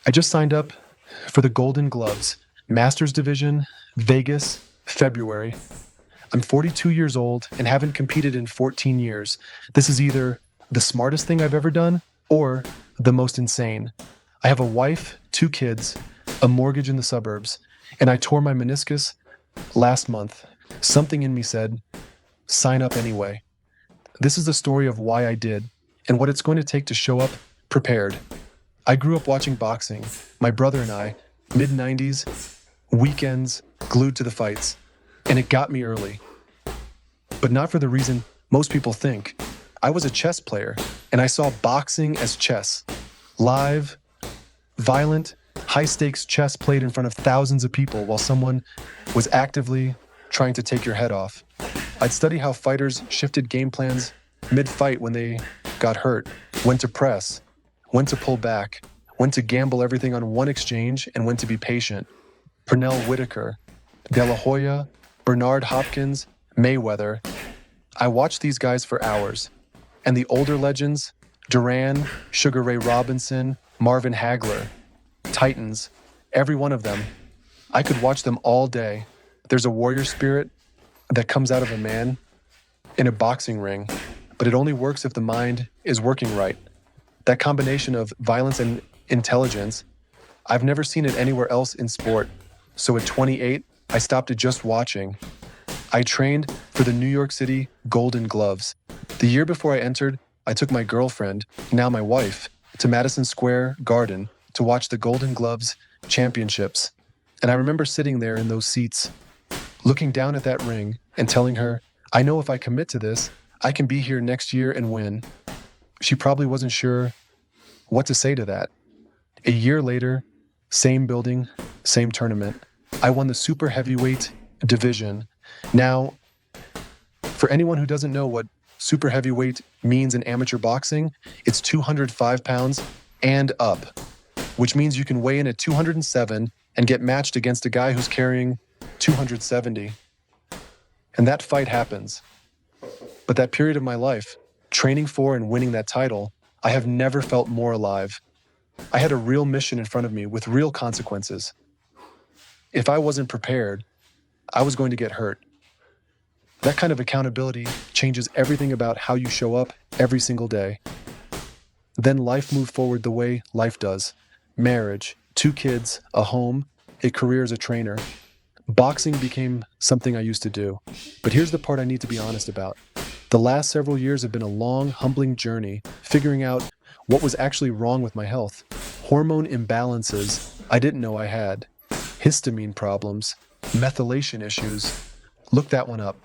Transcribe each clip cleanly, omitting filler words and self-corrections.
I just signed up for the Golden Gloves, Masters Division, Vegas, February. I'm 42 years old and haven't competed in 14 years. This is either the smartest thing I've ever done or the most insane. I have a wife, 2 kids, a mortgage in the suburbs, and I tore my meniscus last month. Something in me said, sign up anyway. This is the story of why I did and what it's going to take to show up prepared. I grew up watching boxing, my brother and I, mid-90s, weekends, glued to the fights, and it got me early. But not for the reason most people think. I was a chess player, and I saw boxing as chess. Live, violent, high-stakes chess played in front of thousands of people while someone was actively trying to take your head off. I'd study how fighters shifted game plans mid-fight when they got hurt, when to press, when to pull back, when to gamble everything on one exchange, and when to be patient. Pernell Whitaker, De La Hoya, Bernard Hopkins, Mayweather. I watched these guys for hours. And the older legends, Duran, Sugar Ray Robinson, Marvin Hagler, Titans, every one of them. I could watch them all day. There's a warrior spirit that comes out of a man in a boxing ring, but it only works if the mind is working right. That combination of violence and intelligence, I've never seen it anywhere else in sport. So at 28, I stopped at just watching. I trained for the New York City Golden Gloves. The year before I entered, I took my girlfriend, now my wife, to Madison Square Garden to watch the Golden Gloves championships. And I remember sitting there in those seats, looking down at that ring and telling her, I know if I commit to this, I can be here next year and win. She probably wasn't sure what to say to that. A year later, same building, same tournament. I won the super heavyweight division. Now, for anyone who doesn't know what super heavyweight means in amateur boxing, it's 205 pounds and up, which means you can weigh in at 207 and get matched against a guy who's carrying 270. And that fight happens. But that period of my life, training for and winning that title, I have never felt more alive. I had a real mission in front of me with real consequences. If I wasn't prepared, I was going to get hurt. That kind of accountability changes everything about how you show up every single day. Then life moved forward the way life does. Marriage, 2 kids, a home, a career as a trainer. Boxing became something I used to do. But here's the part I need to be honest about. The last several years have been a long, humbling journey, figuring out what was actually wrong with my health. Hormone imbalances I didn't know I had. Histamine problems, methylation issues. Look that one up.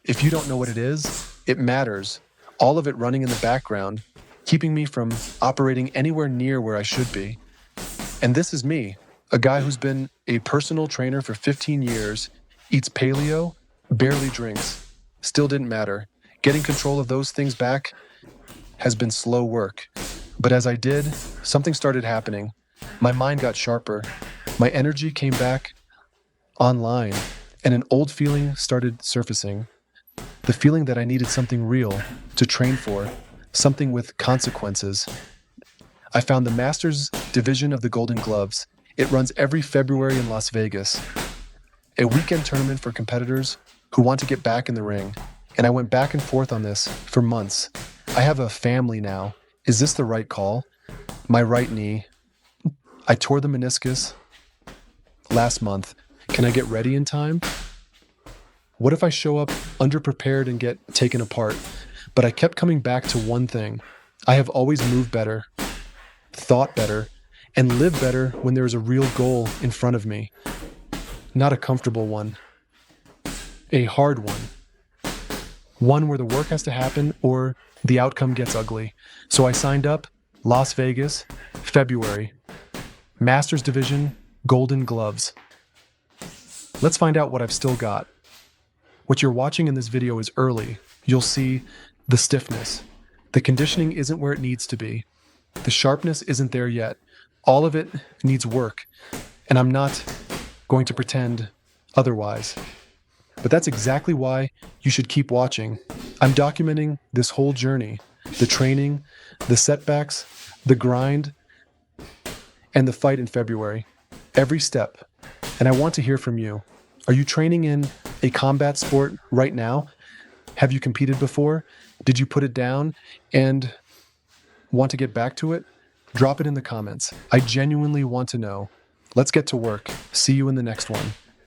If you don't know what it is, it matters. All of it running in the background, keeping me from operating anywhere near where I should be. And this is me, a guy who's been a personal trainer for 15 years, eats paleo, barely drinks. Still didn't matter. Getting control of those things back has been slow work. But as I did, something started happening. My mind got sharper. My energy came back online, and an old feeling started surfacing. The feeling that I needed something real to train for, something with consequences. I found the Masters Division of the Golden Gloves. It runs every February in Las Vegas. A weekend tournament for competitors who want to get back in the ring. And I went back and forth on this for months. I have a family now. Is this the right call? My right knee. I tore the meniscus last month. Can I get ready in time? What if I show up underprepared and get taken apart? But I kept coming back to one thing. I have always moved better, thought better, and lived better when there is a real goal in front of me. Not a comfortable one. A hard one. One where the work has to happen or the outcome gets ugly. So I signed up, Las Vegas, February. Masters Division, Golden Gloves. Let's find out what I've still got. What you're watching in this video is early. You'll see the stiffness. The conditioning isn't where it needs to be. The sharpness isn't there yet. All of it needs work, and I'm not going to pretend otherwise. But that's exactly why you should keep watching. I'm documenting this whole journey, the training, the setbacks, the grind, and the fight in February. Every step. And I want to hear from you. Are you training in a combat sport right now? Have you competed before? Did you put it down and want to get back to it? Drop it in the comments. I genuinely want to know. Let's get to work. See you in the next one.